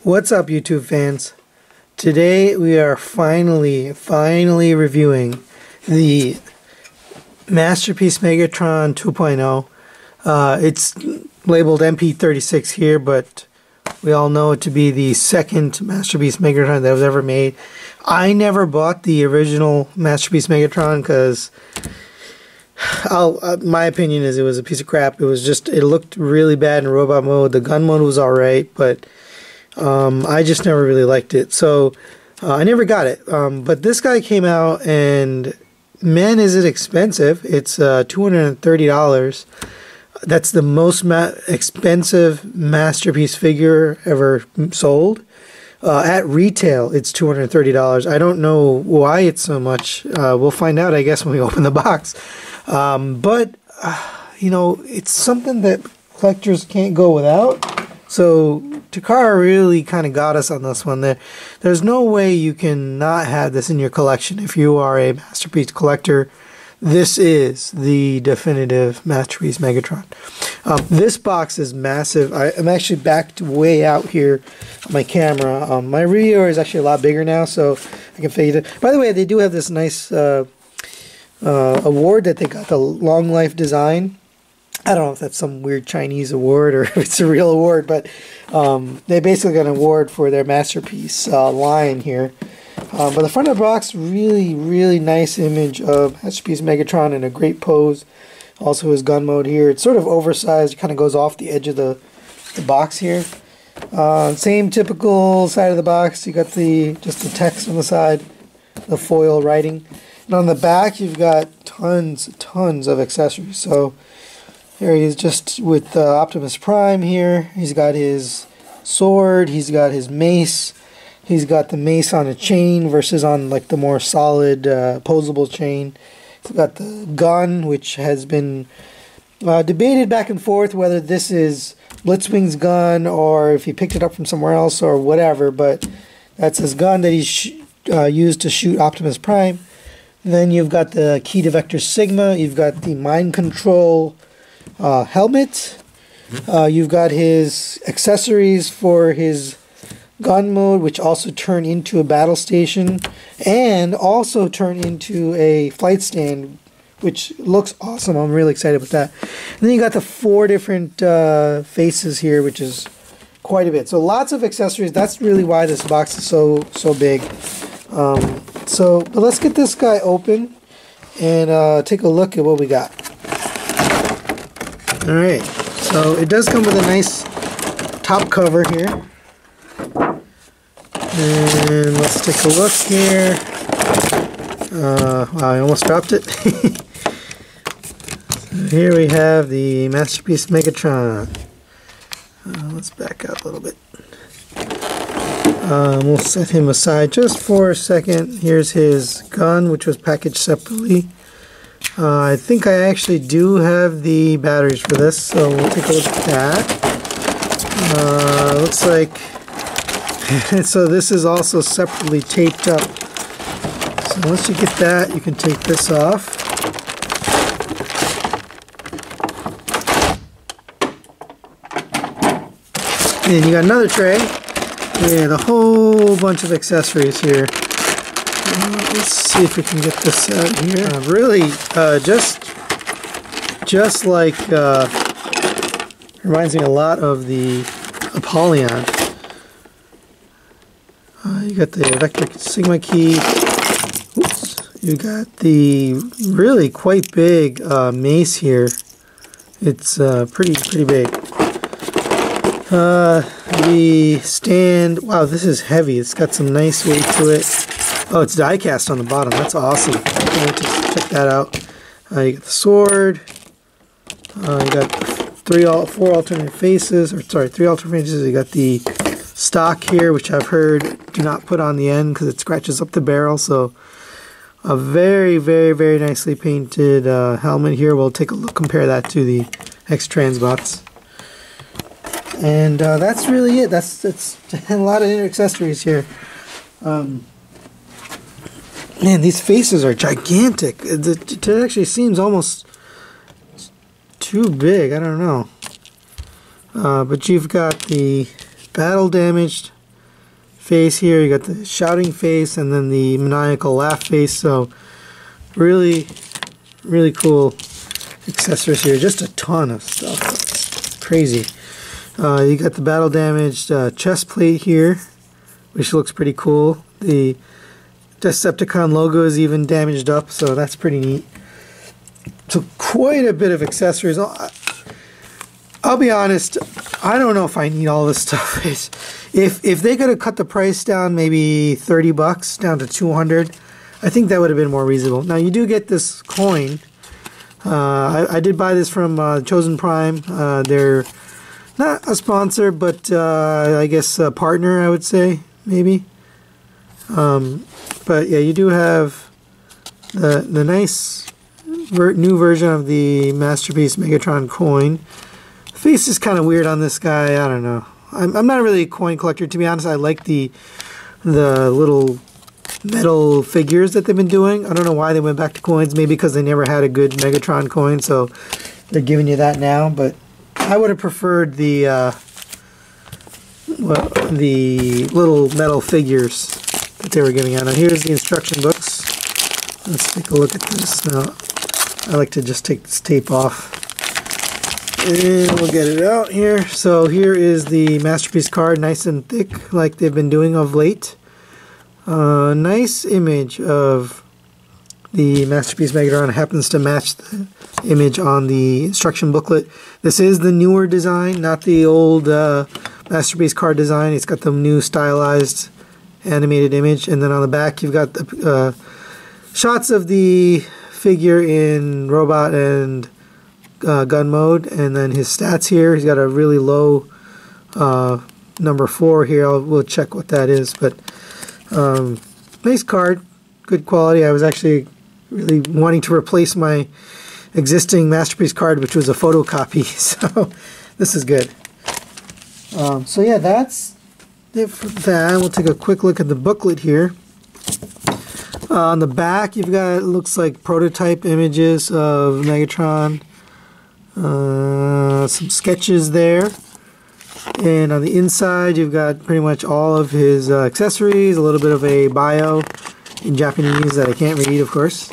What's up, YouTube fans? Today we are finally reviewing the Masterpiece Megatron 2.0. It's labeled MP36 here, but we all know it to be the second Masterpiece Megatron that was ever made. I never bought the original Masterpiece Megatron because my opinion is it was a piece of crap. It looked really bad in robot mode. The gun mode was alright, but I just never really liked it, so I never got it. But this guy came out, and man, is it expensive. It's $230. That's the most expensive Masterpiece figure ever sold. At retail, it's $230. I don't know why it's so much. We'll find out, I guess, when we open the box. But you know, it's something that collectors can't go without. So Takara really kind of got us on this one. There's no way you can not have this in your collection if you are a Masterpiece collector. This is the definitive Masterpiece Megatron. This box is massive. I'm actually backed way out here on my camera. My rear is actually a lot bigger now, so I can fade it. By the way, they do have this nice award that they got, the Long Life Design. I don't know if that's some weird Chinese award or if it's a real award, but they basically got an award for their Masterpiece line here. But the front of the box, really nice image of Masterpiece Megatron in a great pose. Also his gun mode here. It's sort of oversized. It kind of goes off the edge of the box here. Same typical side of the box. You got just the text on the side, the foil writing. And on the back, you've got tons of accessories. So here he is just with Optimus Prime here. He's got his sword, he's got his mace, he's got the mace on a chain versus on like the more solid posable chain. He's got the gun, which has been debated back and forth whether this is Blitzwing's gun or if he picked it up from somewhere else or whatever, but that's his gun that he used to shoot Optimus Prime. Then you've got the Key to Vector Sigma, you've got the Mind Control helmet. You've got his accessories for his gun mode, which also turn into a battle station and also turn into a flight stand, which looks awesome. I'm really excited with that. And then you got the 4 different faces here, which is quite a bit. So lots of accessories. That's really why this box is so big. But let's get this guy open and take a look at what we got. Alright, so it does come with a nice top cover here. And let's take a look here. Wow, I almost dropped it. So here we have the Masterpiece Megatron. Let's back up a little bit. We'll set him aside just for a second. Here's his gun, which was packaged separately. I think I actually do have the batteries for this, so we'll take a look at that. Looks like so this is also separately taped up. So once you get that, you can take this off. And you got another tray with a whole bunch of accessories here. Let's see if we can get this out here. Really, just like reminds me a lot of the Apollyon. You got the Vector Sigma key. Oops. You got the really quite big mace here. It's pretty big. The stand. Wow, this is heavy. It's got some nice weight to it. Oh, it's die cast on the bottom. That's awesome. I can't wait to check that out. You got the sword. You got 4 alternate faces. Or sorry, 3 alternate faces. You got the stock here, which I've heard do not put on the end because it scratches up the barrel. So a very nicely painted helmet here. We'll take a look, compare that to the X-Transbots. And that's really it. That's a lot of accessories here. Man, these faces are gigantic. It actually seems almost too big. I don't know. But you've got the battle damaged face here. You got the shouting face and then the maniacal laugh face. So really, really cool accessories here. Just a ton of stuff. It's crazy. You got the battle damaged chest plate here, which looks pretty cool. The Decepticon logo is even damaged up, so that's pretty neat. So quite a bit of accessories. I'll be honest, I don't know if I need all this stuff. If they could have cut the price down maybe $30 down to 200, I think that would have been more reasonable. Now you do get this coin. I did buy this from Chosen Prime. They're not a sponsor, but I guess a partner, I would say, maybe. But yeah, you do have the nice new version of the Masterpiece Megatron coin. The face is kind of weird on this guy. I don't know. I'm not really a coin collector, to be honest. I like the little metal figures that they've been doing. I don't know why they went back to coins. Maybe because they never had a good Megatron coin, so they're giving you that now. But I would have preferred the little metal figures that they were giving out. Now here's the instruction books. Let's take a look at this. Now I like to just take this tape off and we'll get it out here. So here is the Masterpiece card, nice and thick like they've been doing of late. Nice image of the Masterpiece Megatron. Happens to match the image on the instruction booklet. This is the newer design, not the old Masterpiece card design. It's got the new stylized animated image, and then on the back you've got the shots of the figure in robot and gun mode, and then his stats here. He's got a really low number 4 here. We'll check what that is, but nice card, good quality. I was actually really wanting to replace my existing Masterpiece card, which was a photocopy, so this is good. So yeah, that's it for that. We'll take a quick look at the booklet here. On the back, you've got, it looks like prototype images of Megatron. Some sketches there. And on the inside, you've got pretty much all of his accessories, a little bit of a bio in Japanese that I can't read, of course.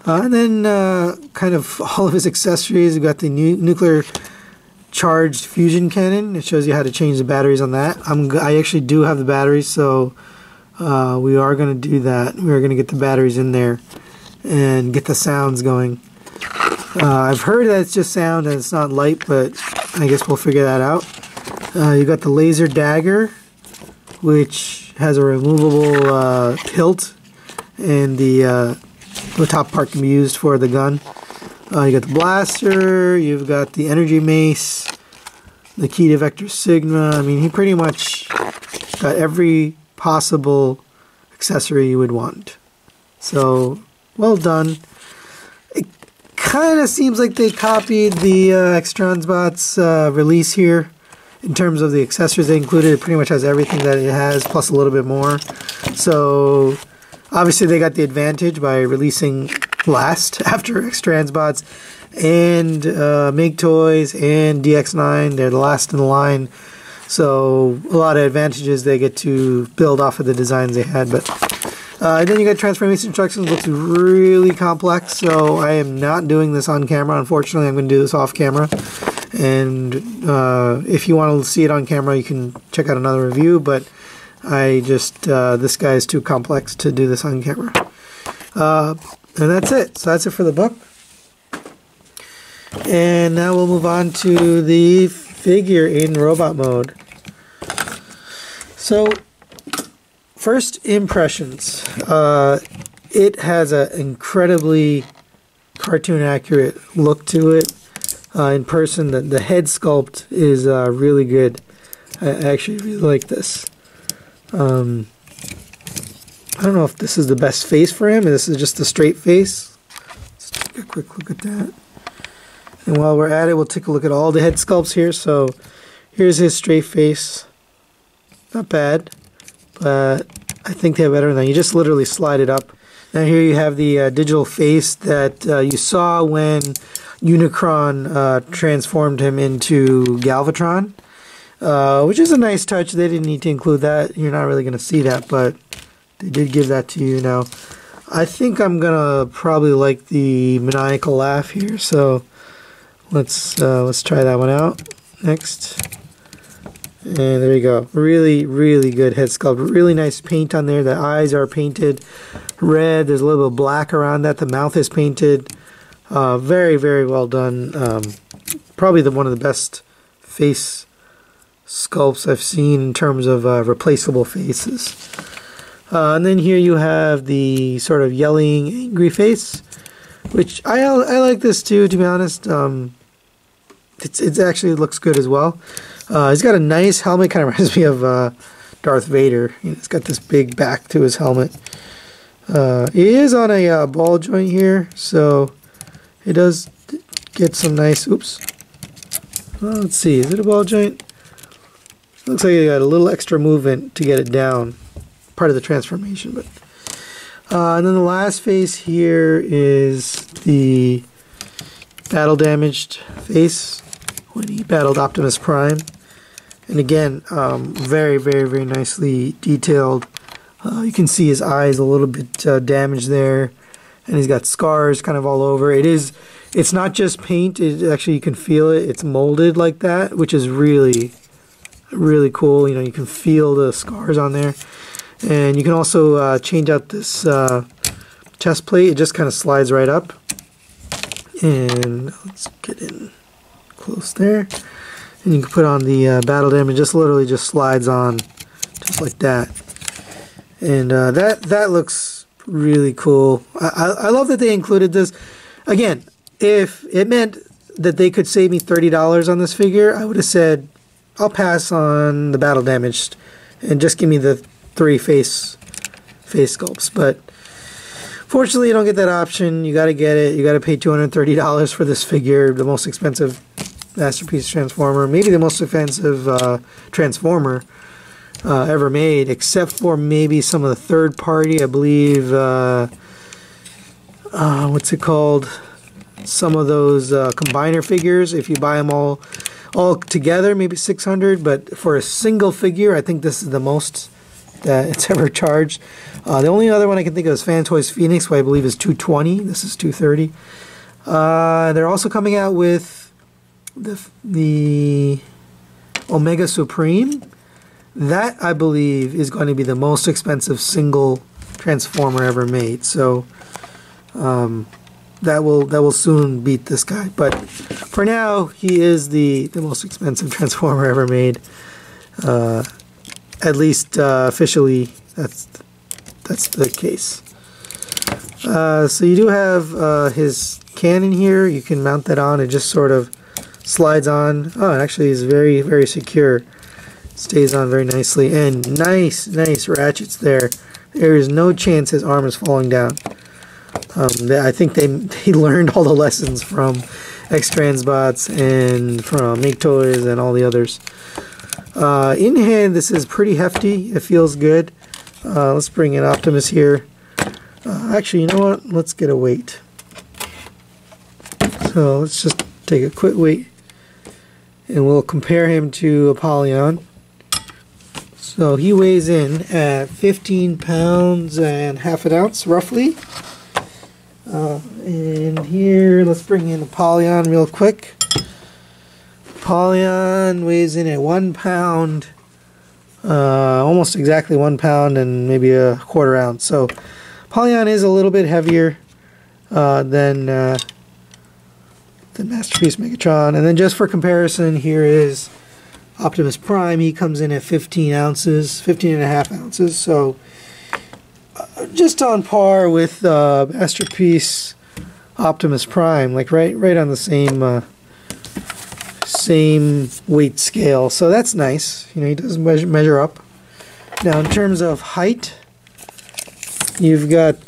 And then kind of all of his accessories. You've got the nuclear charged fusion cannon. It shows you how to change the batteries on that. I actually do have the batteries, so we are going to do that. We are going to get the batteries in there and get the sounds going. I've heard that it's just sound and it's not light, but I guess we'll figure that out. You got the laser dagger, which has a removable hilt, and the top part can be used for the gun. You got the blaster, you've got the energy mace, the key to Vector Sigma. I mean, he pretty much got every possible accessory you would want. So, well done. It kind of seems like they copied the Xtransbots release here in terms of the accessories they included. It pretty much has everything that it has, plus a little bit more. So, obviously they got the advantage by releasing last after Xtransbots and Make Toys and DX9. They're the last in the line, so a lot of advantages they get to build off of the designs they had. But and then you got transformation instructions. Looks really complex, so I am not doing this on camera. Unfortunately, I'm going to do this off camera, and if you want to see it on camera, you can check out another review, but I just this guy is too complex to do this on camera. And that's it. So that's it for the book. And now we'll move on to the figure in robot mode. So, first impressions. It has an incredibly cartoon accurate look to it. In person, the head sculpt is really good. I actually really like this. I don't know if this is the best face for him, and this is just a straight face. Let's take a quick look at that. And while we're at it, we'll take a look at all the head sculpts here. So here's his straight face. Not bad, but I think they have better than that. You just literally slide it up. Now here you have the digital face that you saw when Unicron transformed him into Galvatron. which is a nice touch. They didn't need to include that. You're not really going to see that, but they did give that to you. Now, I think I'm going to probably like the maniacal laugh here, so let's try that one out next. And there you go. Really, really good head sculpt. Really nice paint on there. The eyes are painted red. There's a little bit of black around that. The mouth is painted. Very, very well done. Probably one of the best face sculpts I've seen in terms of replaceable faces. And then here you have the sort of yelling, angry face, which I like this too, to be honest. It actually looks good as well. He's got a nice helmet, kind of reminds me of Darth Vader. He's got this big back to his helmet. He is on a ball joint here, so it does get some nice, oops. Well, let's see, is it a ball joint? Looks like you got a little extra movement to get it down. Part of the transformation, but. And then the last face here is the battle damaged face when he battled Optimus Prime. And again, very, very, very nicely detailed. You can see his eyes a little bit damaged there, and he's got scars kind of all over. It's not just paint. It actually, you can feel it. It's molded like that, which is really, really cool. You can feel the scars on there, and you can also change out this chest plate. It just kind of slides right up, and let's get in close there. And you can put on the battle damage. Just literally just slides on, just like that. And that looks really cool. I love that they included this. Again, if it meant that they could save me $30 on this figure, I would have said, I'll pass on the battle damaged and just give me the 3 face sculpts. But fortunately, you don't get that option. You got to get it. You got to pay $230 for this figure, the most expensive Masterpiece Transformer, maybe the most expensive Transformer ever made, except for maybe some of the third party, I believe, what's it called? Some of those combiner figures, if you buy them all together, maybe $600, but for a single figure, I think this is the most that it's ever charged. The only other one I can think of is Fantoys Phoenix, which I believe is $220. This is $230. They're also coming out with the Omega Supreme. That, I believe, is going to be the most expensive single Transformer ever made. So that will soon beat this guy. But for now, he is the most expensive Transformer ever made. At least officially, that's the case. So you do have his cannon here. You can mount that on. It just sort of slides on. Oh, it actually is very, very secure. Stays on very nicely. And nice ratchets there. There is no chance his arm is falling down. I think they learned all the lessons from X-Transbots and from Make Toys and all the others. In hand, this is pretty hefty. It feels good. Let's bring in Optimus here. Actually, you know what? Let's get a weight. So let's just take a quick weight, and we'll compare him to Apollyon. So he weighs in at 15 pounds and half an ounce, roughly. And here, let's bring in Apollyon real quick. Apollyon weighs in at 1 pound, almost exactly 1 pound and maybe a quarter ounce. So Apollyon is a little bit heavier than Masterpiece Megatron. And then just for comparison, here is Optimus Prime. He comes in at 15 ounces, 15 and a half ounces. So just on par with Masterpiece Optimus Prime, like right on the same weight scale. So that's nice. He does measure up. Now in terms of height, you've got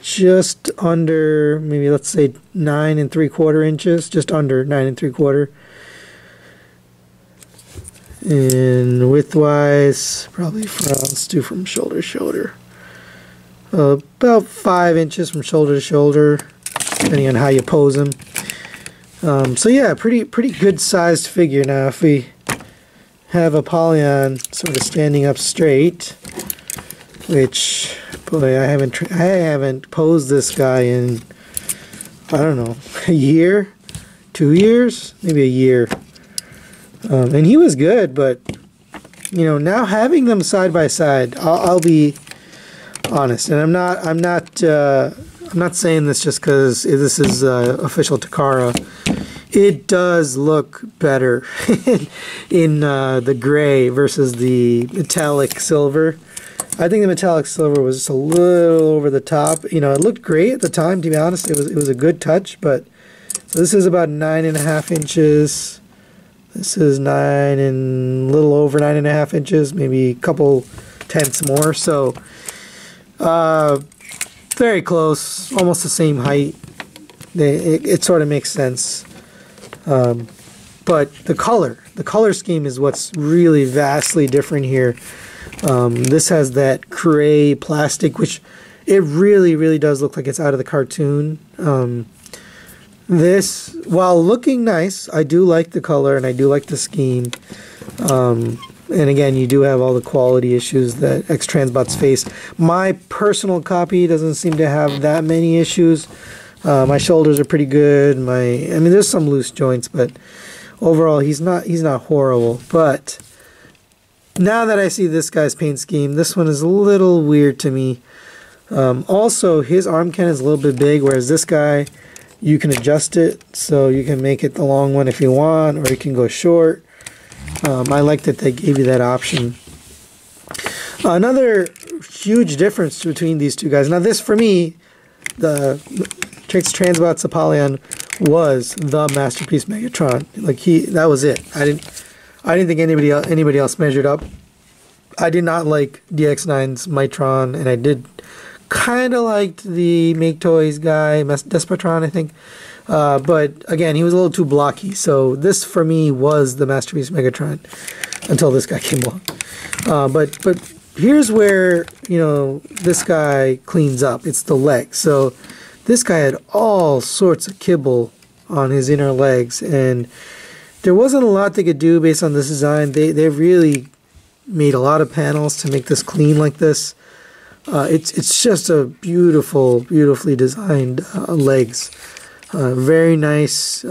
just under, maybe let's say 9 3/4 inches, just under 9 3/4. And widthwise, probably let's do from shoulder to shoulder. About 5 inches from shoulder to shoulder, depending on how you pose him. So yeah, pretty good sized figure. Now if we have Apollyon sort of standing up straight, which, boy, I haven't posed this guy in, I don't know, a year, 2 years, maybe a year. And he was good, but you know, now having them side by side, I'll be honest, and I'm not saying this just because this is official Takara. It does look better in the gray versus the metallic silver. I think the metallic silver was just a little over the top. You know, it looked great at the time, to be honest. It was a good touch, but so this is about 9.5 inches. This is a little over 9.5 inches, maybe a couple tenths more. So very close, almost the same height. It sort of makes sense. But the color scheme is what's really vastly different here. This has that gray plastic, which it really, really does look like it's out of the cartoon. This, while looking nice, I do like the color and I do like the scheme. And again, you do have all the quality issues that X-Transbots face. My personal copy doesn't seem to have that many issues. My shoulders are pretty good. I mean, there's some loose joints, but overall, he's not horrible. But now that I see this guy's paint scheme, this one is a little weird to me. Also, his arm cannon is a little bit big, whereas this guy, you can adjust it, so you can make it the long one if you want, or you can go short. I like that they gave you that option. Another huge difference between these two guys. Now this, for me, the X-Transbots Apollyon was the Masterpiece Megatron. Like that was it. I didn't think anybody else measured up. I did not like DX9's Mitron, and I did kind of liked the Make Toys guy, Despotron, I think. But again, he was a little too blocky. So this, for me, was the Masterpiece Megatron until this guy came along. But here's where, you know, this guy cleans up. It's the legs. So this guy had all sorts of kibble on his inner legs, and there wasn't a lot they could do based on this design. They really made a lot of panels to make this clean like this. It's just a beautifully designed legs. Very nice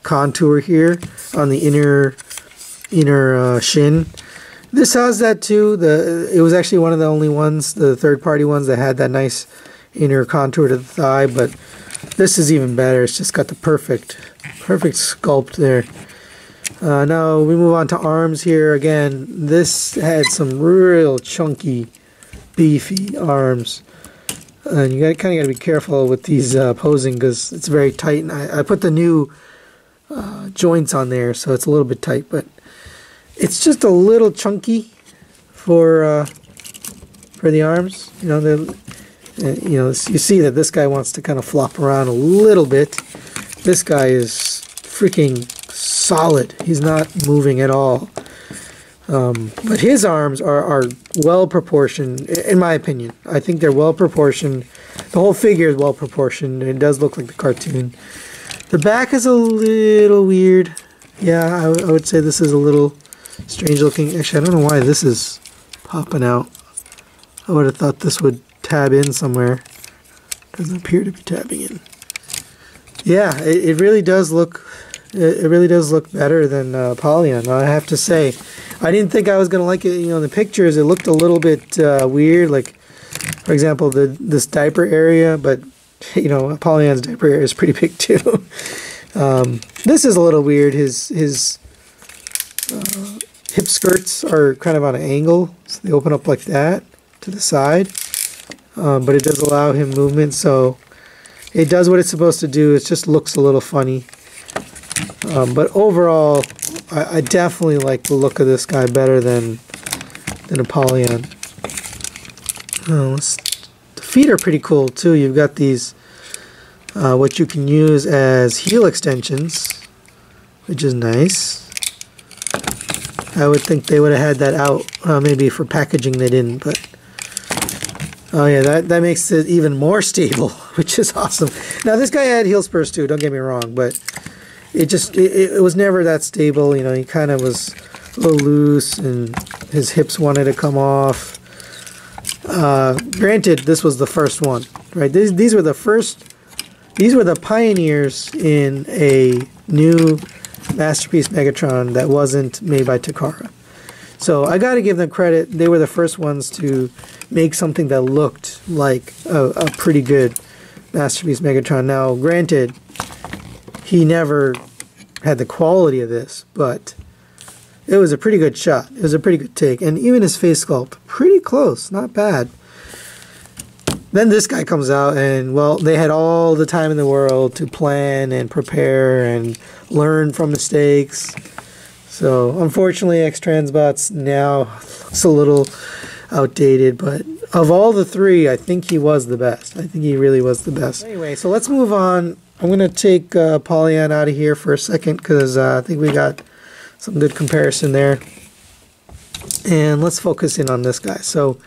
contour here on the inner shin. This has that too. It was actually one of the only ones, the third-party ones, that had that nice inner contour to the thigh. But this is even better. It's just got the perfect sculpt there. Now we move on to arms here. Again, this had some real chunky, beefy arms, and you kind of got to be careful with these posing because it's very tight. And I put the new joints on there, so it's a little bit tight, but it's just a little chunky for the arms. You know, you see that this guy wants to kind of flop around a little bit. This guy is freaking solid. He's not moving at all. But his arms are well proportioned, in my opinion. I think they're well proportioned. The whole figure is well proportioned. It does look like the cartoon. The back is a little weird. Yeah, I would say this is a little strange looking. Actually, I don't know why this is popping out. I would have thought this would tab in somewhere. Doesn't appear to be tabbing in. Yeah, it really does look. It really does look better than Apollyon, I have to say. I didn't think I was going to like it. You know, in the pictures, it looked a little bit weird. Like, for example, this diaper area. But, you know, Apollyon's diaper area is pretty big, too. This is a little weird. His hip skirts are kind of on an angle. So they open up like that to the side. But it does allow him movement. So it does what it's supposed to do. It just looks a little funny. But overall, I definitely like the look of this guy better than Apollyon. The feet are pretty cool too. You've got these, what you can use as heel extensions, which is nice. I would think they would have had that out, maybe for packaging they didn't, but oh yeah, that makes it even more stable, which is awesome. Now this guy had heel spurs too, don't get me wrong, but it was never that stable. You know, he kind of was a little loose, and his hips wanted to come off. Granted, this was the first one, right? These were the first. These were the pioneers in a new Masterpiece Megatron that wasn't made by Takara. So I got to give them credit. They were the first ones to make something that looked like a pretty good Masterpiece Megatron. Now, granted, he never had the quality of this, but it was a pretty good shot. It was a pretty good take. And even his face sculpt, pretty close, not bad. Then this guy comes out, and, well, they had all the time in the world to plan and prepare and learn from mistakes. So, unfortunately, X-Transbot's now it's a little outdated, but of all the three, I think he was the best. I think he really was the best. Anyway, so let's move on. I'm going to take Polyon out of here for a second, because I think we got some good comparison there. And let's focus in on this guy. So,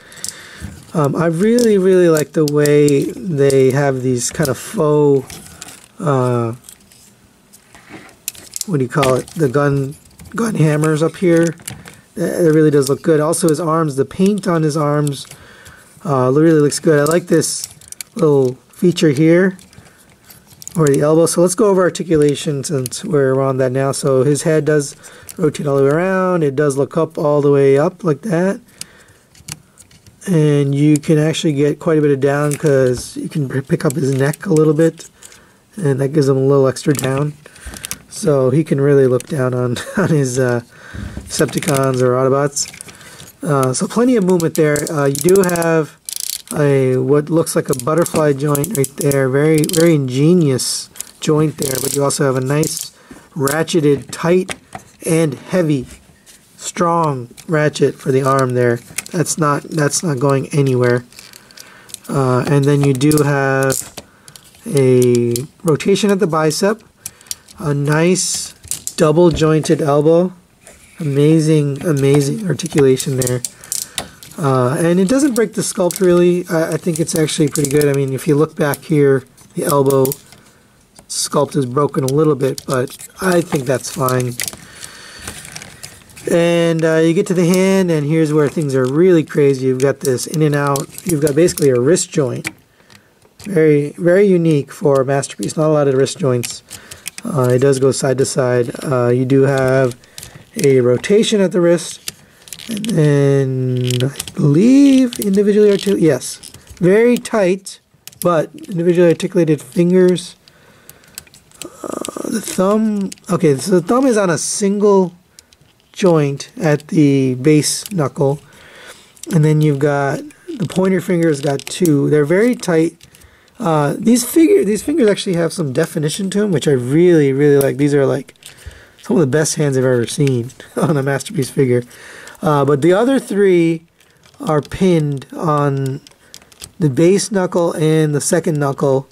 I really, really like the way they have these kind of faux, what do you call it, the gun hammers up here. It really does look good. Also his arms, the paint on his arms really looks good. I like this little feature here, or the elbow. So let's go over articulation since we're on that now. So his head does rotate all the way around. It does look up all the way up like that. And you can actually get quite a bit of down because you can pick up his neck a little bit, and that gives him a little extra down. So he can really look down on his Decepticons or Autobots. So plenty of movement there. You do have what looks like a butterfly joint right there. Very, very ingenious joint there. But you also have a nice ratcheted, tight, and heavy, strong ratchet for the arm there. That's not going anywhere. And then you do have a rotation at the bicep, a nice double jointed elbow, amazing articulation there. And it doesn't break the sculpt really. I think it's actually pretty good. I mean, if you look back here, the elbow sculpt is broken a little bit, but I think that's fine. And you get to the hand, and here's where things are really crazy. You've got this in and out. You've got basically a wrist joint. Very, very unique for a Masterpiece. Not a lot of wrist joints. It does go side to side. You do have a rotation at the wrist. And then, I believe, individually articulated. Yes. Very tight, but individually articulated fingers. The thumb. Okay, so the thumb is on a single joint at the base knuckle, and then you've got the pointer finger's got two. They're very tight. These fingers actually have some definition to them, which I really, really like. These are like some of the best hands I've ever seen on a Masterpiece figure. But the other three are pinned on the base knuckle and the second knuckle,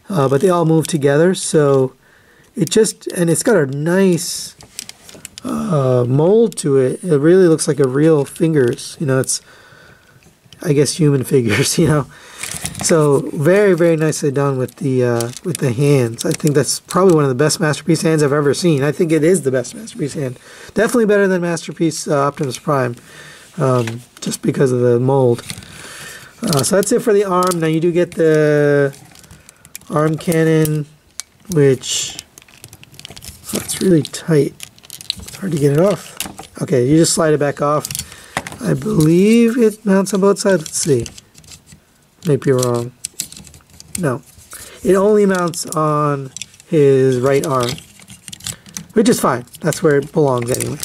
but they all move together. So it's got a nice mold to it. It really looks like a real fingers. It's, I guess, human figures. So very, very nicely done with the hands. I think that's probably one of the best Masterpiece hands I've ever seen. I think it is the best Masterpiece hand. Definitely better than Masterpiece Optimus Prime, just because of the mold. So that's it for the arm. Now you do get the arm cannon, which it's really tight. It's hard to get it off. Okay, you just slide it back off. I believe it mounts on both sides. Let's see. Might be wrong. No. It only mounts on his right arm, which is fine. That's where it belongs anyway.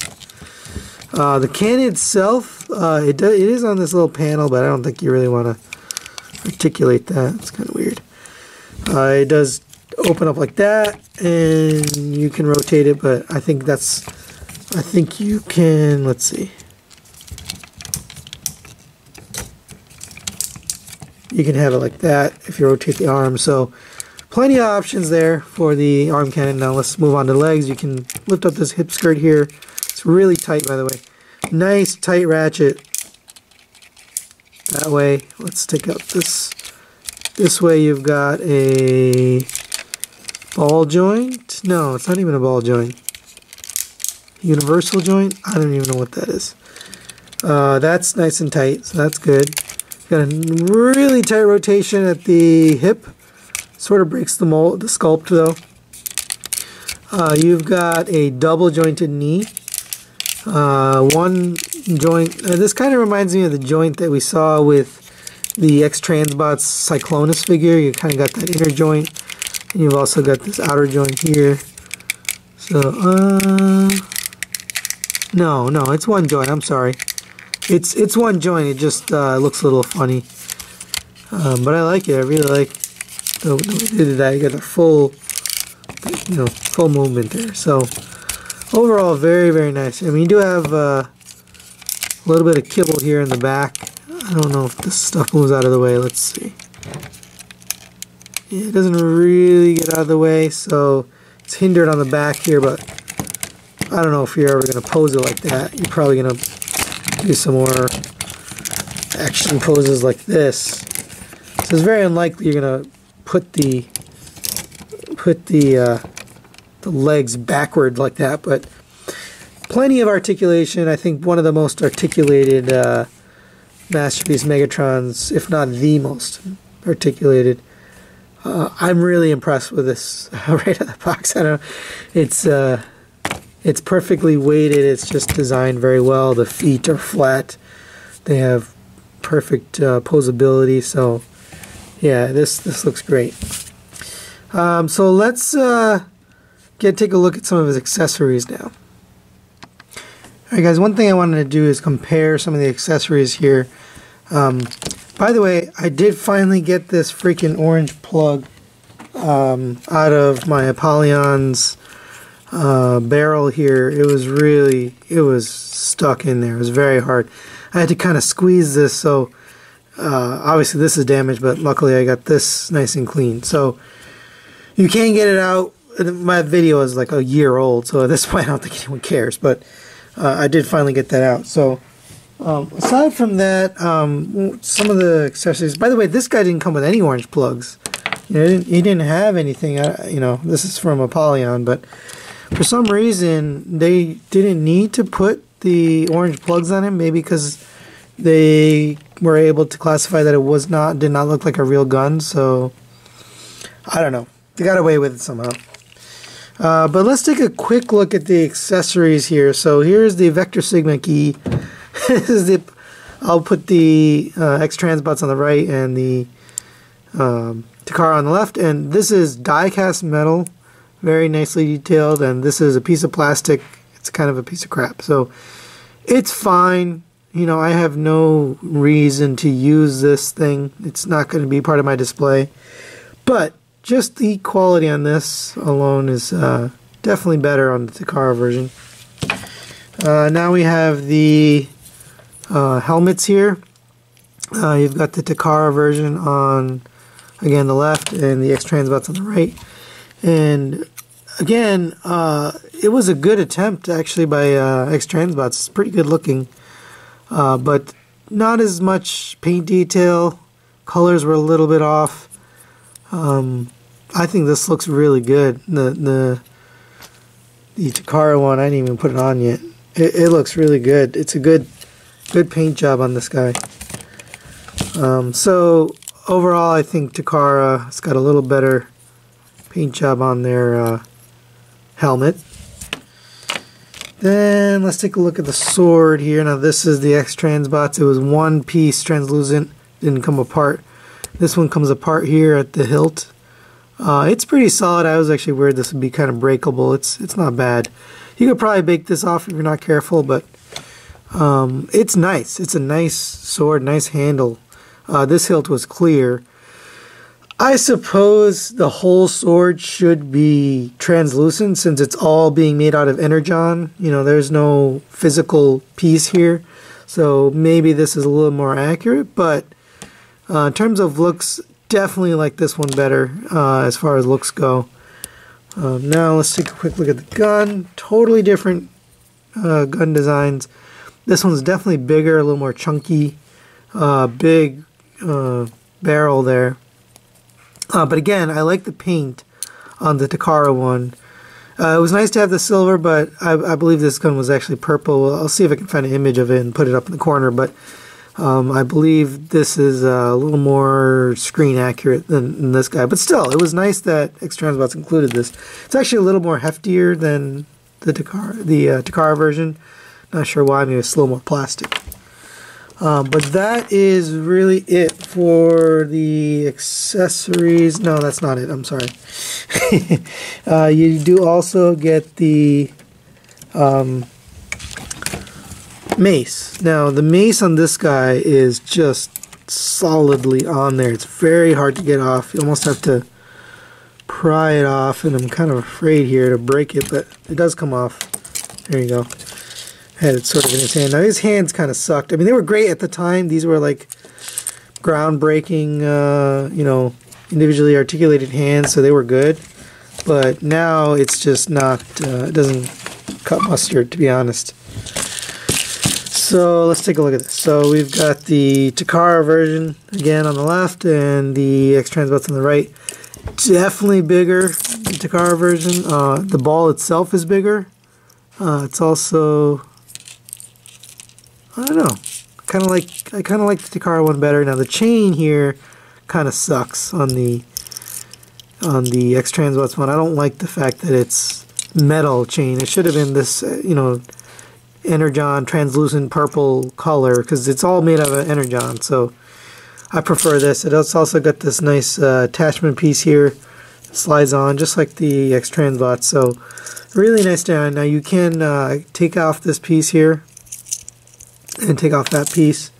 The cannon itself, it is on this little panel, but I don't think you really want to articulate that. It's kind of weird. It does open up like that, and you can rotate it, but I think you can, let's see. You can have it like that if you rotate the arm. So plenty of options there for the arm cannon. Now let's move on to the legs. You can lift up this hip skirt here. It's really tight, by the way. Nice tight ratchet. That way. Let's take out this. This way you've got a ball joint. No, it's not even a ball joint. universal joint. I don't even know what that is. That's nice and tight, so that's good. Got a really tight rotation at the hip. Sort of breaks the mold, the sculpt though. You've got a double jointed knee. One joint. This kind of reminds me of the joint that we saw with the X-Transbots Cyclonus figure. You kind of got that inner joint, and you've also got this outer joint here. So, no, it's one joint. I'm sorry. It's one joint. It just looks a little funny, but I like it. I really like the way they did that. You got the full, full movement there. So overall, very, very nice. I mean, you do have a little bit of kibble here in the back. I don't know if this stuff moves out of the way. Let's see. Yeah, it doesn't really get out of the way, so it's hindered on the back here, but I don't know if you're ever going to pose it like that. You're probably going to do some more action poses like this. So it's very unlikely you're going to put the legs backward like that, but plenty of articulation. I think one of the most articulated Masterpiece Megatrons, if not the most articulated. I'm really impressed with this right out of the box. I don't know. It's perfectly weighted. It's just designed very well. The feet are flat. They have perfect posability. So yeah, this looks great. So let's take a look at some of his accessories now. Alright guys, one thing I wanted to do is compare some of the accessories here. By the way, I did finally get this freaking orange plug out of my Apollyon's barrel here. It was stuck in there. It was very hard. I had to kind of squeeze this, so obviously this is damaged, but luckily I got this nice and clean. So you can get it out. My video is like a year old, so at this point I don't think anyone cares, but I did finally get that out. So aside from that, some of the accessories. By the way, this guy didn't come with any orange plugs. He didn't have anything. This is from Apollyon, but for some reason they didn't need to put the orange plugs on him. Maybe because they were able to classify that it did not look like a real gun. So I don't know. They got away with it somehow. But let's take a quick look at the accessories here. So here's the Vector Sigma key. I'll put the X-Transbots on the right and the Takara on the left. And this is die-cast metal, very nicely detailed. And this is a piece of plastic. It's kind of a piece of crap. So it's fine. I have no reason to use this thing. It's not going to be part of my display. But just the quality on this alone is definitely better on the Takara version. Now we have the helmets here. You've got the Takara version on, again, the left, and the X-Transbots on the right. And again, it was a good attempt actually by X-Transbots. It's pretty good looking, but not as much paint detail. Colors were a little bit off. I think this looks really good. The Takara one, I didn't even put it on yet. It looks really good. It's a good paint job on this guy. So overall, I think Takara has got a little better paint job on their helmet. Then let's take a look at the sword here. Now this is the X-Transbots. It was one piece translucent, didn't come apart. This one comes apart here at the hilt. It's pretty solid. I was actually worried this would be kind of breakable. It's not bad. You could probably bake this off if you're not careful, but it's nice. It's a nice sword, nice handle. This hilt was clear. I suppose the whole sword should be translucent since it's all being made out of energon. There's no physical piece here, so maybe this is a little more accurate, but in terms of looks, definitely like this one better as far as looks go. Now let's take a quick look at the gun. Totally different gun designs. This one's definitely bigger, a little more chunky, big barrel there. But again, I like the paint on the Takara one. It was nice to have the silver, but I believe this gun was actually purple. I'll see if I can find an image of it and put it up in the corner, but I believe this is a little more screen accurate than this guy. But still, it was nice that X-Transbots included this. It's actually a little more heftier than the Takara version. Not sure why, maybe it's a little more plastic. But that is really it for the accessories. No, that's not it. I'm sorry. You do also get the mace. Now, the mace on this guy is just solidly on there. It's very hard to get off. You almost have to pry it off, and I'm kind of afraid here to break it, but it does come off. There you go. Had it sort of in his hand. Now his hands kind of sucked. I mean, they were great at the time. These were like groundbreaking, you know, individually articulated hands, so they were good. But now it's just not, it doesn't cut mustard, to be honest. So let's take a look at this. So we've got the Takara version again on the left and the X-Transbots on the right. Definitely bigger, the Takara version. The ball itself is bigger. It's also, I don't know. I kind of like the Takara one better. Now the chain here kind of sucks on the X-Transbots one. I don't like the fact that it's metal chain. It should have been this, you know, Energon translucent purple color, because it's all made out of Energon. So I prefer this. It's also got this nice attachment piece here. It slides on just like the X-Transbots. So really nice down. Now you can take off this piece here and take off that piece.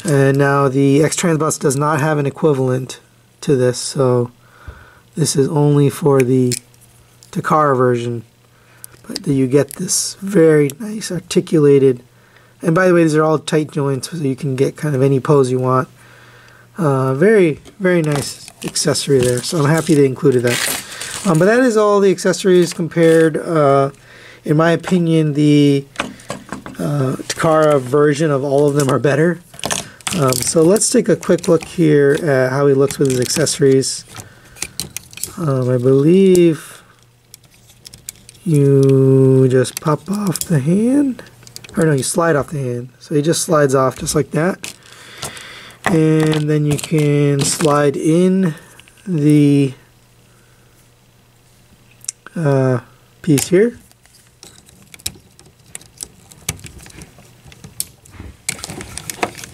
And now the X-Transbots does not have an equivalent to this, so this is only for the Takara version. But you get this very nice articulated, and by the way, these are all tight joints, so you can get kind of any pose you want. Very, very nice accessory there, so I'm happy they included that. But that is all the accessories compared. In my opinion, the Takara version of all of them are better. So let's take a quick look here at how he looks with his accessories. I believe you just pop off the hand, or no, you slide off the hand. So he just slides off just like that. And then you can slide in the piece here.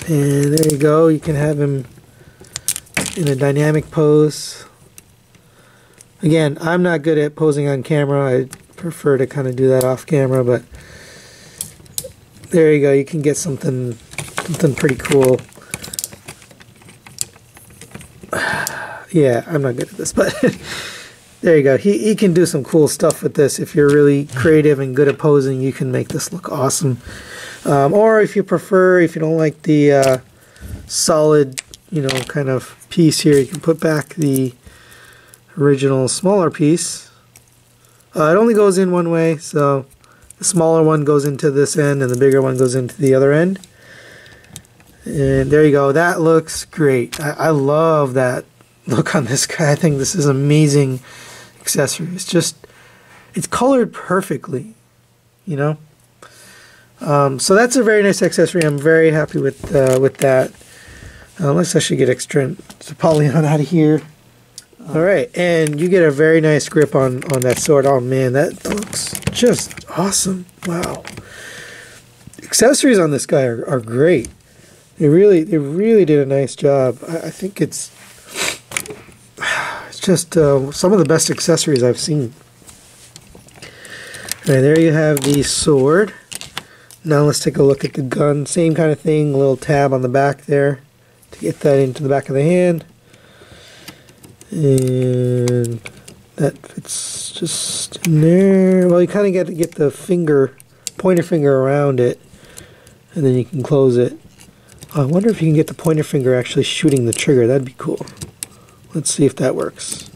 And there you go. You can have him in a dynamic pose. Again, I'm not good at posing on camera. I prefer to kind of do that off camera, but there you go. You can get something pretty cool. Yeah, I'm not good at this, but there you go. He can do some cool stuff with this. If you're really creative and good at posing, you can make this look awesome. Or if you prefer, if you don't like the solid, you know, kind of piece here, you can put back the original smaller piece. It only goes in one way, so the smaller one goes into this end and the bigger one goes into the other end. And there you go. That looks great. I love that look on this guy. I think this is amazing accessory. It's just, it's colored perfectly, you know. So that's a very nice accessory. I'm very happy with that. Let's actually get extra Apollyon out of here. Alright, and you get a very nice grip on that sword. Oh man, that looks just awesome. Wow. Accessories on this guy are great. They really did a nice job. I think it's just some of the best accessories I've seen. Alright, there you have the sword. Now let's take a look at the gun. Same kind of thing, a little tab on the back there to get that into the back of the hand. And that fits just in there. Well, you kind of got to get the pointer finger around it, and then you can close it. I wonder if you can get the pointer finger actually shooting the trigger. That'd be cool. Let's see if that works.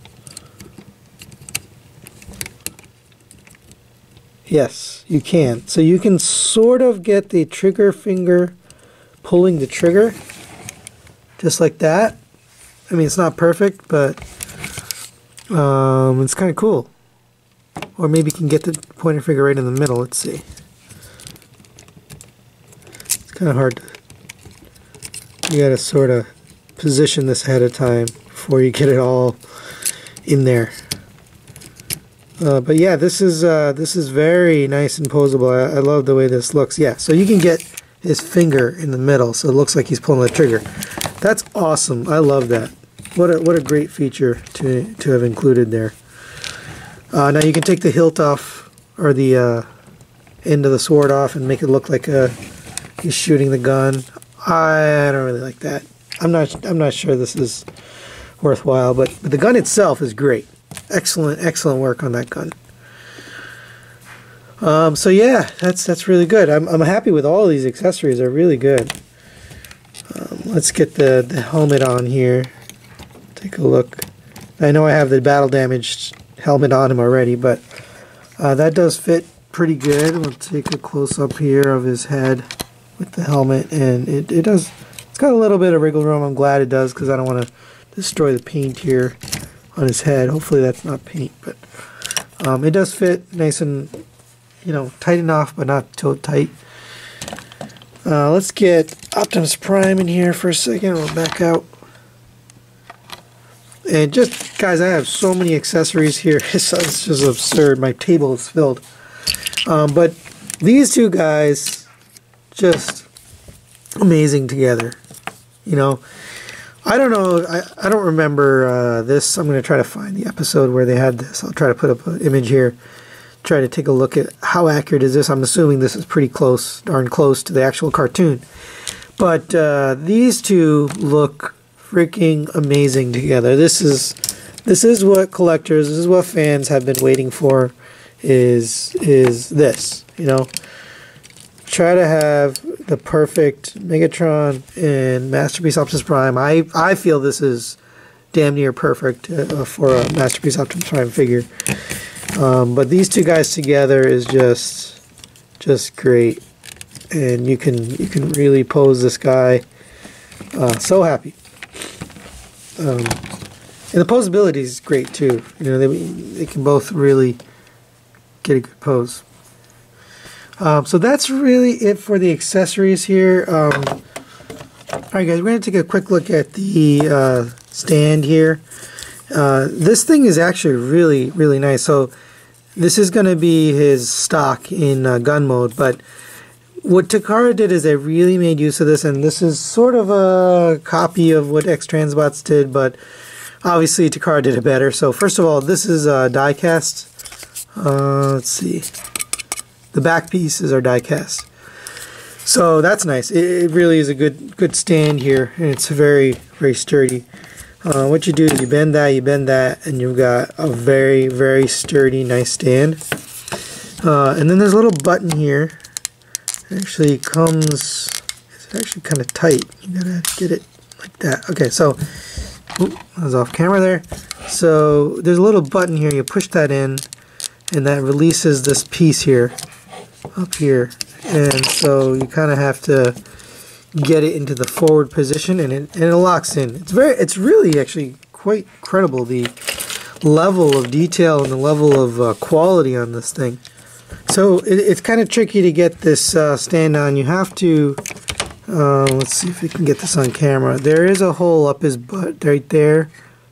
Yes, you can. So you can sort of get the trigger finger pulling the trigger, just like that. I mean, it's not perfect, but it's kind of cool. Well, Or maybe you can get the pointer finger right in the middle. Let's see. It's kind of hard to... You gotta sort of position this ahead of time before you get it all in there. But yeah, this is very nice and posable. I love the way this looks. Yeah, so you can get his finger in the middle, so it looks like he's pulling the trigger. That's awesome. I love that. What a great feature to have included there. Now you can take the hilt off, or the end of the sword off, and make it look like he's shooting the gun. I don't really like that. I'm not sure this is worthwhile, but the gun itself is great. Excellent work on that gun. So yeah, that's really good. I'm happy with all of these accessories. They're really good. Let's get the helmet on here. Take a look. I know I have the battle damaged helmet on him already, but that does fit pretty good. We'll take a close up here of his head with the helmet, and it does. It's got a little bit of wriggle room. I'm glad it does, because I don't want to destroy the paint here on his head. Hopefully that's not paint, but it does fit nice and, tight enough, but not too tight. Let's get Optimus Prime in here for a second. We'll back out. And just, guys, I have so many accessories here. It's just absurd. My table is filled. But these two guys, just amazing together. I don't know. I don't remember this. I'm going to try to find the episode where they had this. I'll try to put up an image here. Try to take a look at how accurate is this. I'm assuming this is pretty close, darn close to the actual cartoon. But these two look freaking amazing together. This is what collectors, this is what fans have been waiting for. Is this? Try to have the perfect Megatron and Masterpiece Optimus Prime. I feel this is damn near perfect for a Masterpiece Optimus Prime figure. But these two guys together is just great, and you can really pose this guy. So happy. And the posability is great too. They can both really get a good pose. So that's really it for the accessories here. Alright guys, we're going to take a quick look at the stand here. This thing is actually really nice. So this is going to be his stock in gun mode, but what Takara did is they really made use of this, and this is sort of a copy of what X-Transbots did, but obviously Takara did it better. So first of all, this is die cast. Let's see. The back pieces are die cast. So that's nice. It really is a good stand here, and it's very sturdy. What you do is you bend that, and you've got a very sturdy, nice stand. And then there's a little button here. It actually comes, it's actually kind of tight. You gotta get it like that. Okay, so, I was off camera there. So there's a little button here. You push that in, and that releases this piece here, up here. And so you kind of have to get it into the forward position, and it locks in. It's really actually quite incredible, the level of detail and the level of quality on this thing. So it's kind of tricky to get this stand on. You have to, let's see if we can get this on camera. There is a hole up his butt right there,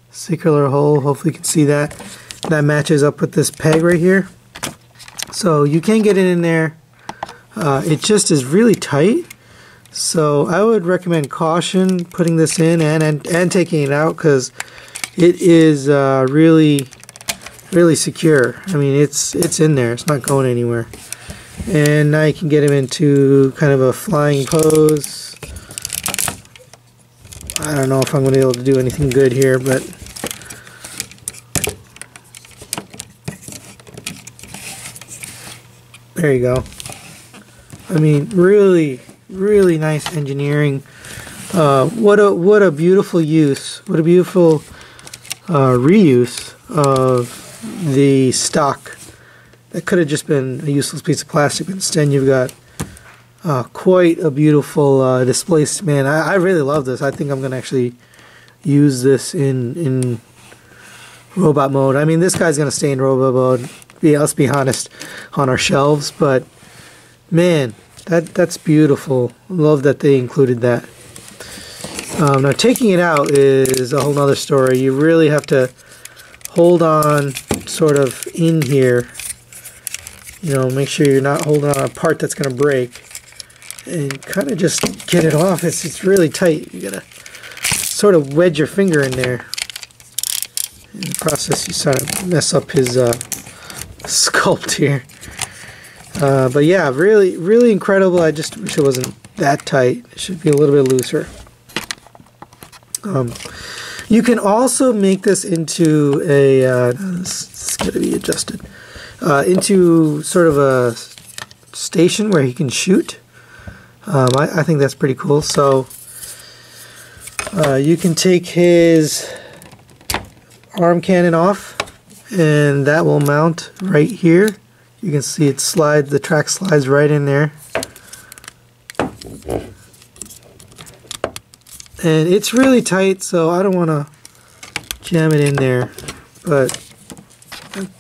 circular hole. Hopefully you can see that. That matches up with this peg right here. So you can get it in there. It just is really tight. So I would recommend caution putting this in and taking it out, because it is really secure. I mean, it's in there. It's not going anywhere. And now you can get him into kind of a flying pose. I don't know if I'm going to be able to do anything good here, but there you go. I mean, really nice engineering. What a beautiful use. What a beautiful reuse of the stock. That could have just been a useless piece of plastic, but instead you've got quite a beautiful displaced man. I really love this. I think I'm going to actually use this in robot mode. I mean, this guy's going to stay in robot mode let's be honest, on our shelves. But man, that's beautiful. Love that they included that. Now taking it out is a whole nother story. You really have to hold on sort of in here. You know, make sure you're not holding on a part that's going to break. And kind of just get it off. It's really tight. You gotta sort of wedge your finger in there. In the process, you sort of mess up his sculpt here. But yeah, really, really incredible. I just wish it wasn't that tight. It should be a little bit looser. You can also make this into a, this is going to be adjusted, into sort of a station where he can shoot. I think that's pretty cool. So you can take his arm cannon off, and that will mount right here. You can see it slides, the track slides right in there. And it's really tight, so I don't want to jam it in there, but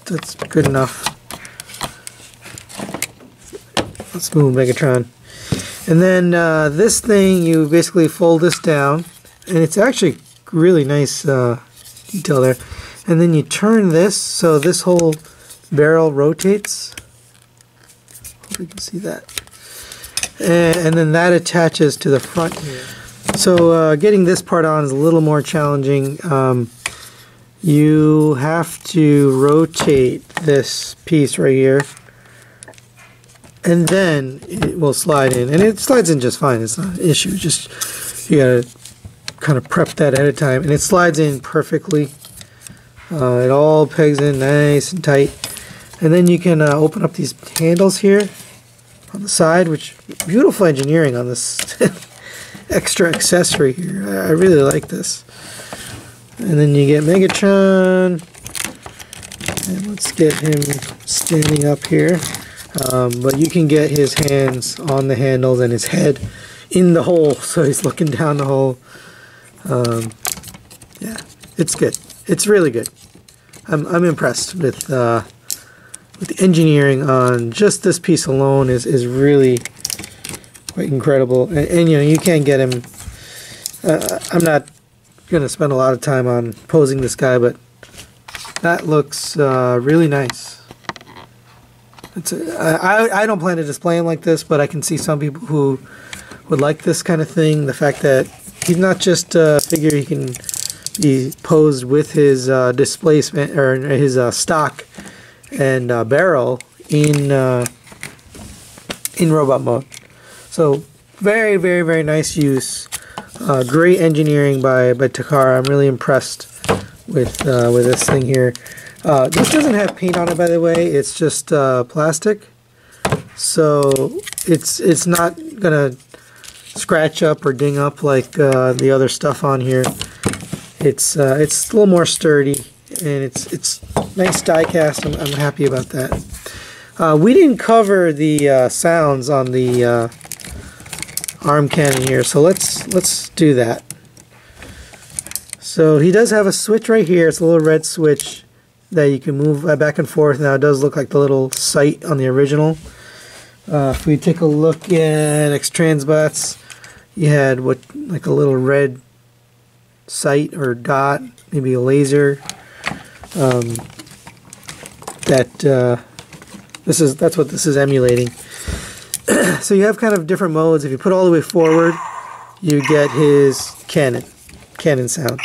that's good enough. Let's move Megatron. And then this thing, you basically fold this down, and it's actually really nice detail there. And then you turn this, so this whole barrel rotates. Hope you can see that. And then that attaches to the front here. So getting this part on is a little more challenging. You have to rotate this piece right here, and then it will slide in, and it slides in just fine. It's not an issue. Just you gotta kind of prep that ahead of time, and it slides in perfectly. It all pegs in nice and tight, and then you can open up these handles here on the side, which beautiful engineering on this extra accessory here. I really like this. And then you get Megatron, and let's get him standing up here. But you can get his hands on the handles and his head in the hole, so he's looking down the hole. Yeah, it's good. It's really good. I'm impressed with the engineering on just this piece alone. Is really quite incredible. And you know, you can't get him. I'm not going to spend a lot of time on posing this guy, but that looks really nice. I don't plan to display him like this, but I can see some people who would like this kind of thing. The fact that he's not just a figure, he can be posed with his displacement or his stock and barrel in robot mode. So very, very, very nice use. Great engineering by Takara. I'm really impressed with this thing here. This doesn't have paint on it, by the way. It's just plastic, so it's not gonna scratch up or ding up like the other stuff on here. It's a little more sturdy, and it's nice die cast. I'm happy about that. We didn't cover the sounds on the arm cannon here, so let's do that. So he does have a switch right here. It's a little red switch that you can move back and forth. Now it does look like the little sight on the original. If we take a look at X-Transbots, you had like a little red sight or dot, maybe a laser. That's what this is emulating. So you have kind of different modes. If you put all the way forward, you get his cannon sound.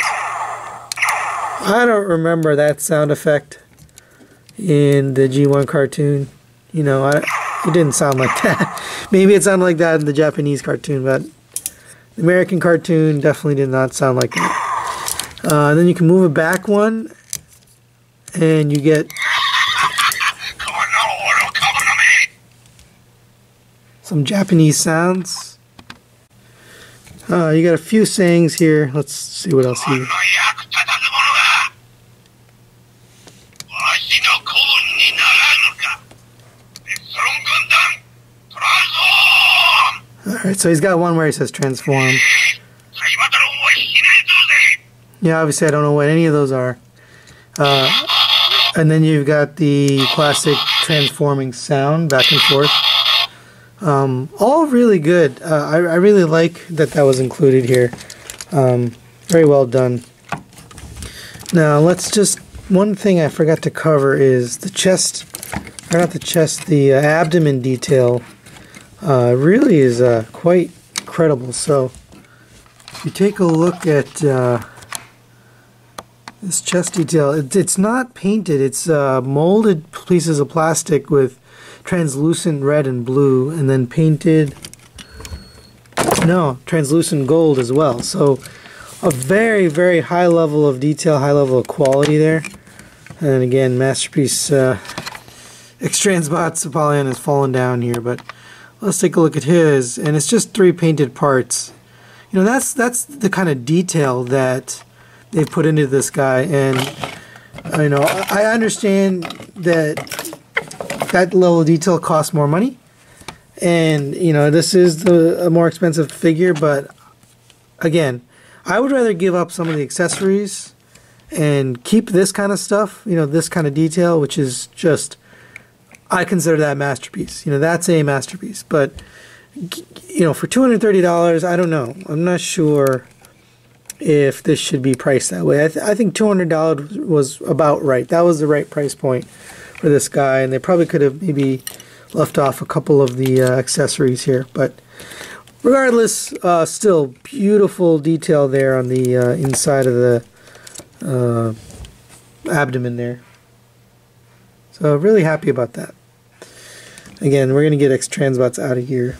I don't remember that sound effect in the G1 cartoon. You know, it didn't sound like that. Maybe it sounded like that in the Japanese cartoon, but the American cartoon definitely did not sound like that. And then you can move it back one, and you get some Japanese sounds. You got a few sayings here. Let's see what else you. Alright, so he's got one where he says transform. Yeah, obviously I don't know what any of those are. And then you've got the classic transforming sound back and forth. All really good. I really like that was included here. Very well done. Now let's just, one thing I forgot to cover is the chest, or not the chest, the abdomen detail really is quite incredible. So if you take a look at this chest detail, it's not painted, it's molded pieces of plastic with translucent red and blue, and then painted, no, translucent gold as well. So a very, very high level of detail, high level of quality there. And again, Masterpiece X-Transbots Apollyon has fallen down here, but let's take a look at his, and it's just 3 painted parts. You know, that's the kind of detail that they've put into this guy, and you know, I understand that level of detail costs more money, and you know, this is a more expensive figure, but again, I would rather give up some of the accessories and keep this kind of stuff, you know, this kind of detail, which is just, I consider that masterpiece. You know, that's a masterpiece. But you know, for $230, I don't know. I'm not sure if this should be priced that way. I think $200 was about right. That was the right price point for this guy, and they probably could have maybe left off a couple of the accessories here. But regardless, still beautiful detail there on the inside of the abdomen there. So really happy about that. Again, we're going to get X-Transbots out of here.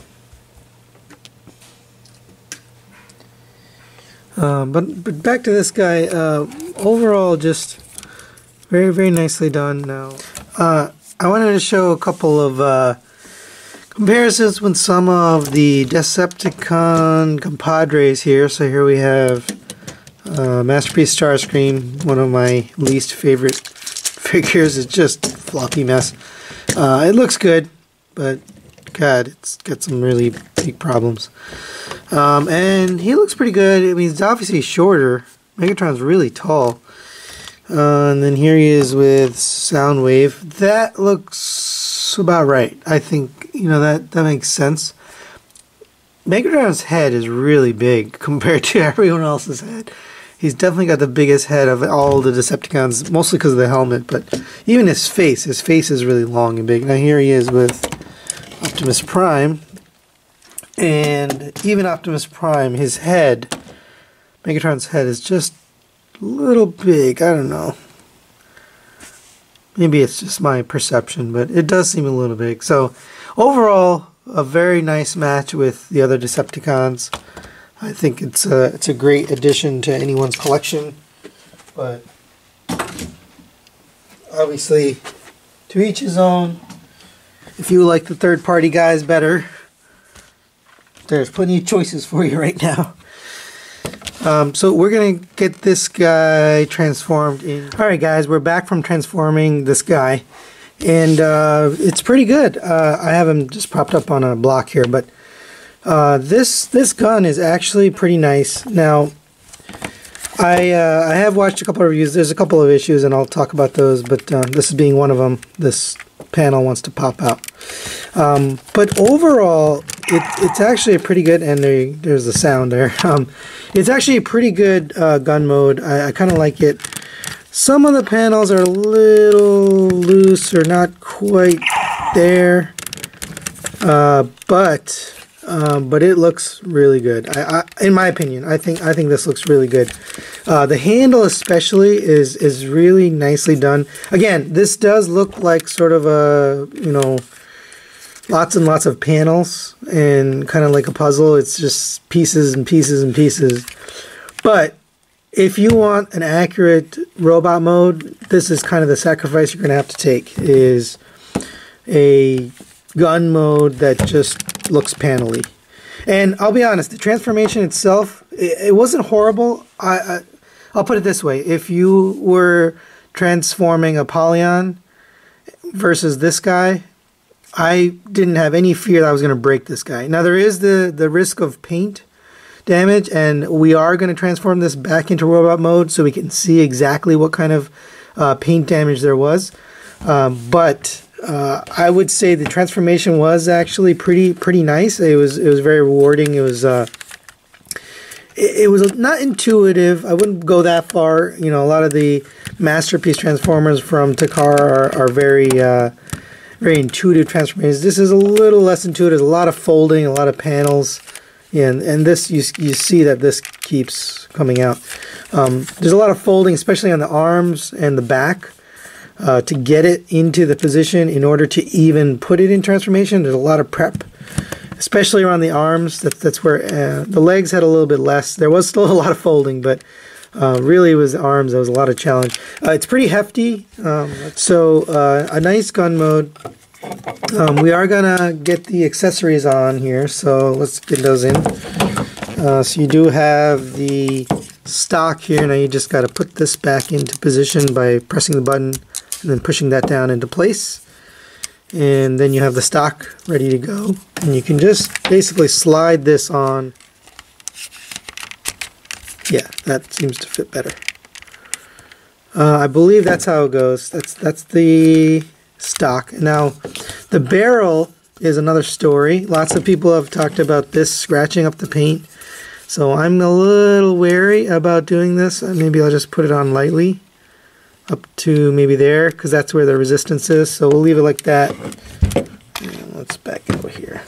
But back to this guy, overall just very, very nicely done. Now, I wanted to show a couple of comparisons with some of the Decepticon compadres here. So here we have Masterpiece Starscream, one of my least favorite figures. It's just a floppy mess. It looks good, but God, it's got some really big problems. And he looks pretty good. I mean, he's obviously shorter. Megatron's really tall. And then here he is with Soundwave. That looks about right. I think, you know, that makes sense. Megatron's head is really big compared to everyone else's head. He's definitely got the biggest head of all the Decepticons, mostly because of the helmet, but even his face is really long and big. Now here he is with Optimus Prime, and even Optimus Prime, his head, Megatron's head, is just a little big. I don't know. Maybe it's just my perception, but it does seem a little big. So overall, a very nice match with the other Decepticons. I think it's a great addition to anyone's collection, but obviously to each his own. If you like the third-party guys better, there's plenty of choices for you right now. So we're going to get this guy transformed in. Alright guys, we're back from transforming this guy, and it's pretty good. I have him just propped up on a block here, but this gun is actually pretty nice. Now, I have watched a couple of reviews. There's a couple of issues, and I'll talk about those, but this is being one of them. This panel wants to pop out. But overall, it's actually a pretty good, and there's the sound there. It's actually a pretty good gun mode. I kind of like it. Some of the panels are a little loose or not quite there, but it looks really good. In my opinion, I think this looks really good. The handle especially is really nicely done. Again, this does look like sort of a, you know, lots and lots of panels and kind of like a puzzle. It's just pieces and pieces and pieces. But if you want an accurate robot mode, this is kind of the sacrifice you're going to have to take, is a gun mode that just looks panel-y. And I'll be honest, the transformation itself, it wasn't horrible. I'll put it this way. If you were transforming Apollyon versus this guy, I didn't have any fear that I was going to break this guy. Now, there is the risk of paint damage, and we are going to transform this back into robot mode so we can see exactly what kind of paint damage there was. But I would say the transformation was actually pretty nice. It was very rewarding. It was not intuitive. I wouldn't go that far. You know, a lot of the Masterpiece transformers from Takara are very very intuitive transformations. This is a little less intuitive. There's a lot of folding, a lot of panels. Yeah, and this you see that this keeps coming out. There's a lot of folding, especially on the arms and the back, to get it into the position in order to even put it in transformation. There's a lot of prep, especially around the arms. That's where the legs had a little bit less. There was still a lot of folding, but really it was the arms. There was a lot of challenge. It's pretty hefty, so a nice gun mode. We are gonna get the accessories on here, so let's get those in. So you do have the stock here. Now you just got to put this back into position by pressing the button and then pushing that down into place. And then you have the stock ready to go. And you can just basically slide this on. Yeah, that seems to fit better. I believe that's how it goes. That's the stock. Now, the barrel is another story. Lots of people have talked about this scratching up the paint. So I'm a little wary about doing this. Maybe I'll just put it on lightly up to maybe there, because that's where the resistance is. So we'll leave it like that. And let's back over here.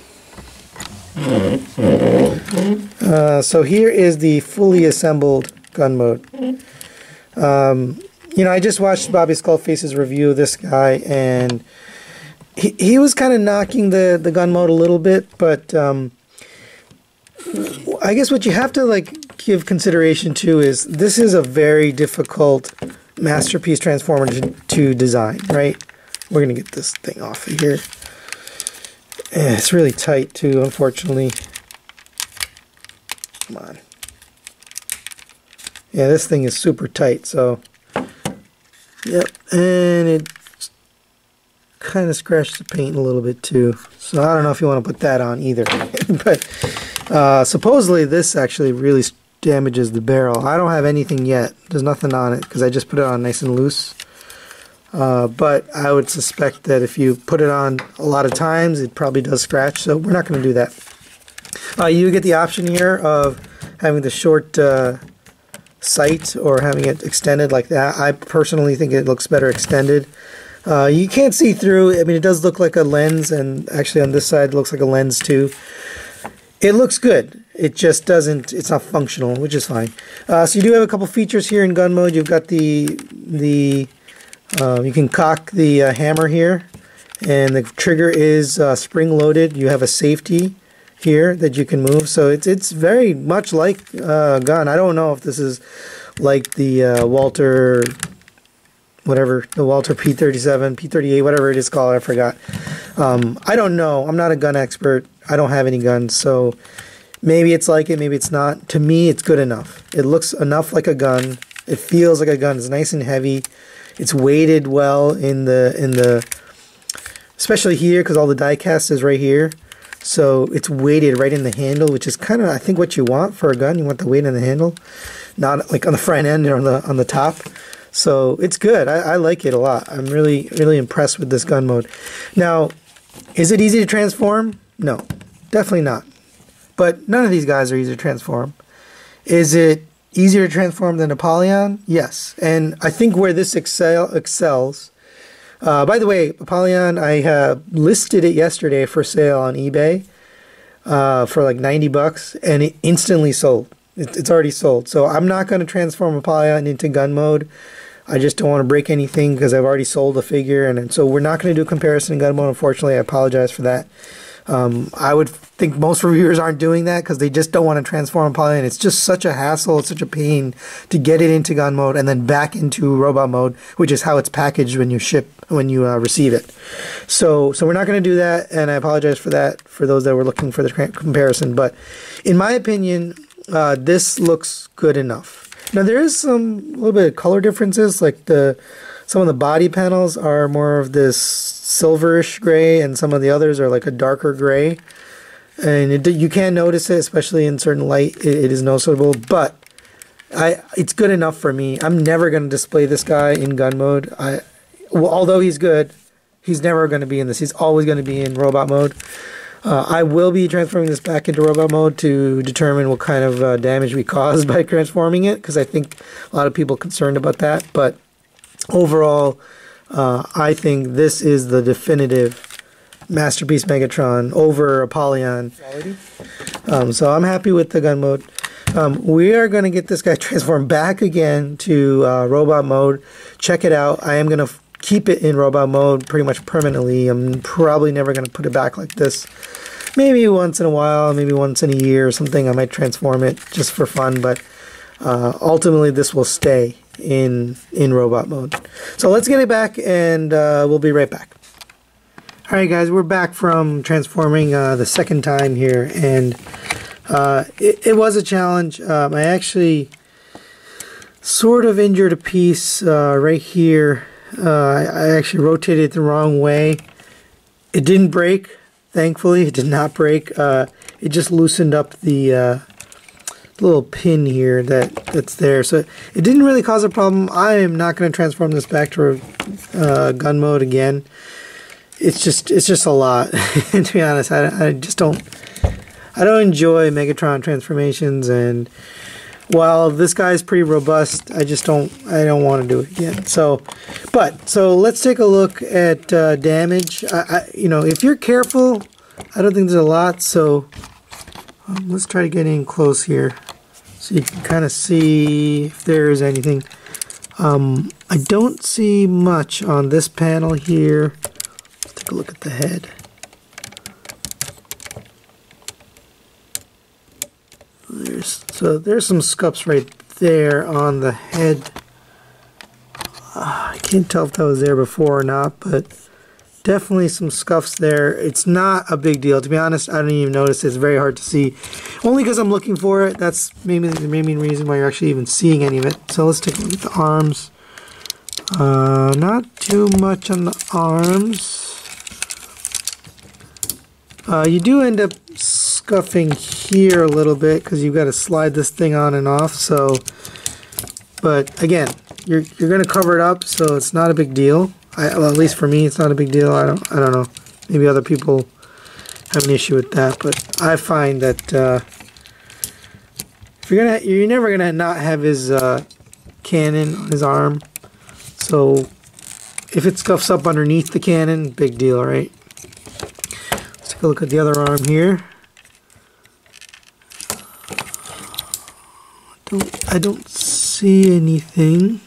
So here is the fully assembled gun mode. You know, I just watched Bobby Skullface's review of this guy, and he was kind of knocking the gun mode a little bit, but I guess what you have to give consideration to is this is a very difficult Masterpiece transformer to design, right? We're gonna get this thing off of here. And it's really tight too, unfortunately. Come on. Yeah, this thing is super tight, so yep, and it kind of scratched the paint a little bit too. So I don't know if you want to put that on either. But supposedly this actually really damages the barrel. I don't have anything yet. There's nothing on it because I just put it on nice and loose. But I would suspect that if you put it on a lot of times, it probably does scratch. So we're not going to do that. You get the option here of having the short sight or having it extended like that. I personally think it looks better extended. You can't see through. I mean, it does look like a lens, and actually on this side it looks like a lens too. It looks good. It just doesn't, it's not functional, which is fine. So you do have a couple features here in gun mode. You've got you can cock the hammer here, and the trigger is spring loaded. You have a safety here that you can move, so it's very much like a gun. I don't know if this is like the Walther, whatever, the Walther P37, P38, whatever it is called, I forgot. I don't know. I'm not a gun expert. I don't have any guns, so maybe it's like it, maybe it's not. To me, it's good enough. It looks enough like a gun. It feels like a gun. It's nice and heavy. It's weighted well in the especially here, because all the die cast is right here. So it's weighted right in the handle, which is kind of, I think, what you want for a gun. You want the weight in the handle, not like on the front end or on the top. So it's good. I like it a lot. I'm really impressed with this gun mode. Now, is it easy to transform? No, definitely not. But none of these guys are easy to transform. Is it easier to transform than Apollyon? Yes. And I think where this excels. By the way, Apollyon, I listed it yesterday for sale on eBay for like $90, and it instantly sold. It's already sold. So I'm not going to transform Apollyon into gun mode. I just don't want to break anything because I've already sold the figure, and so we're not going to do a comparison in gun mode. Unfortunately, I apologize for that. I would think most reviewers aren't doing that because they just don't want to transform Apollyon. It's just such a hassle, it's such a pain to get it into gun mode and then back into robot mode, which is how it's packaged when you receive it. So we're not going to do that, and I apologize for that for those that were looking for the comparison. But in my opinion, this looks good enough. Now there is a little bit of color differences, like some of the body panels are more of this silverish gray, and some of the others are like a darker gray. And you can notice it, especially in certain light, it is noticeable. But It's good enough for me. I'm never going to display this guy in gun mode. Although he's good, he's never going to be in this. He's always going to be in robot mode. I will be transforming this back into robot mode to determine what kind of damage we caused by transforming it, because I think a lot of people are concerned about that. But overall, I think this is the definitive Masterpiece Megatron over Apollyon. So I'm happy with the gun mode. We are going to get this guy transformed back again to robot mode. Check it out. I am going to keep it in robot mode pretty much permanently. I'm probably never going to put it back like this. Maybe once in a while, maybe once in a year or something, I might transform it just for fun. But ultimately, this will stay in robot mode. So let's get it back, and we'll be right back. Alright guys, we're back from transforming the second time here, and it was a challenge. I actually sort of injured a piece right here. I actually rotated it the wrong way. It didn't break, thankfully. It did not break. It just loosened up the little pin here that's there. So it didn't really cause a problem. I am not going to transform this back to gun mode again. It's just a lot. To be honest, I don't enjoy Megatron transformations, and while this guy's pretty robust, I don't want to do it again. So let's take a look at damage. You know, if you're careful, I don't think there's a lot. So let's try to get in close here, so you can kind of see if there's anything. I don't see much on this panel here. Take a look at the head. There's some scuffs right there on the head. I can't tell if that was there before or not, but definitely some scuffs there. It's not a big deal. To be honest, I don't even notice it. It's very hard to see. Only because I'm looking for it. That's maybe the main reason why you're actually even seeing any of it. So let's take a look at the arms. Not too much on the arms. You do end up scuffing here a little bit because you've got to slide this thing on and off. So, but again, you're going to cover it up, so it's not a big deal. Well, at least for me, it's not a big deal. I don't know. Maybe other people have an issue with that, but I find that you're never gonna not have his cannon on his arm. So if it scuffs up underneath the cannon, big deal, right? Take a look at the other arm here. I don't see anything.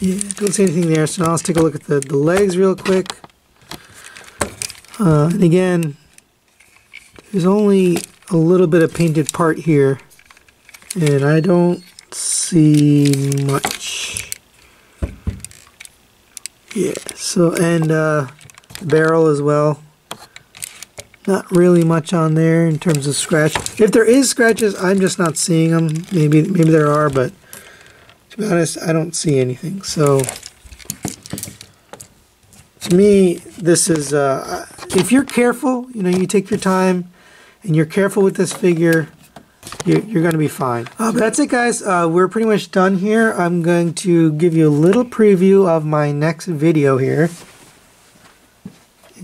Yeah, I don't see anything there. So now let's take a look at the legs real quick. And again, there's only a little bit of painted part here, and I don't see much. Yeah. So and the barrel as well. Not really much on there in terms of scratch. If there is scratches, I'm just not seeing them. Maybe there are, but to be honest, I don't see anything. So to me, this is if you're careful, you know, you take your time and you're careful with this figure, you're going to be fine. But that's it, guys. We're pretty much done here. I'm going to give you a little preview of my next video here.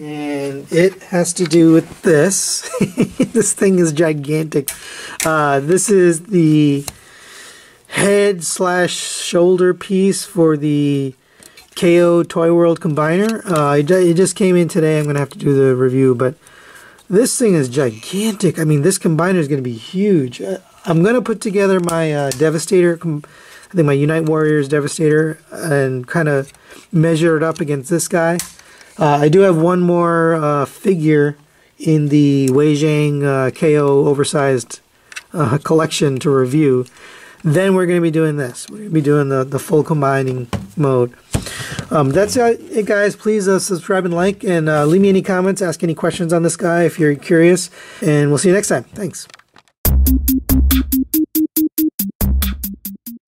And it has to do with this. This thing is gigantic. This is the head / shoulder piece for the KO Toy World Combiner. It just came in today. I'm going to have to do the review, but this thing is gigantic. I mean, this combiner is going to be huge. I'm going to put together my Devastator, I think my Unite Warriors Devastator, and kind of measure it up against this guy. I do have one more figure in the Wei Zhang KO oversized collection to review. Then we're going to be doing this. We're going to be doing the full combining mode. That's it, guys. Please subscribe and like, and leave me any comments. Ask any questions on this guy if you're curious. And we'll see you next time. Thanks.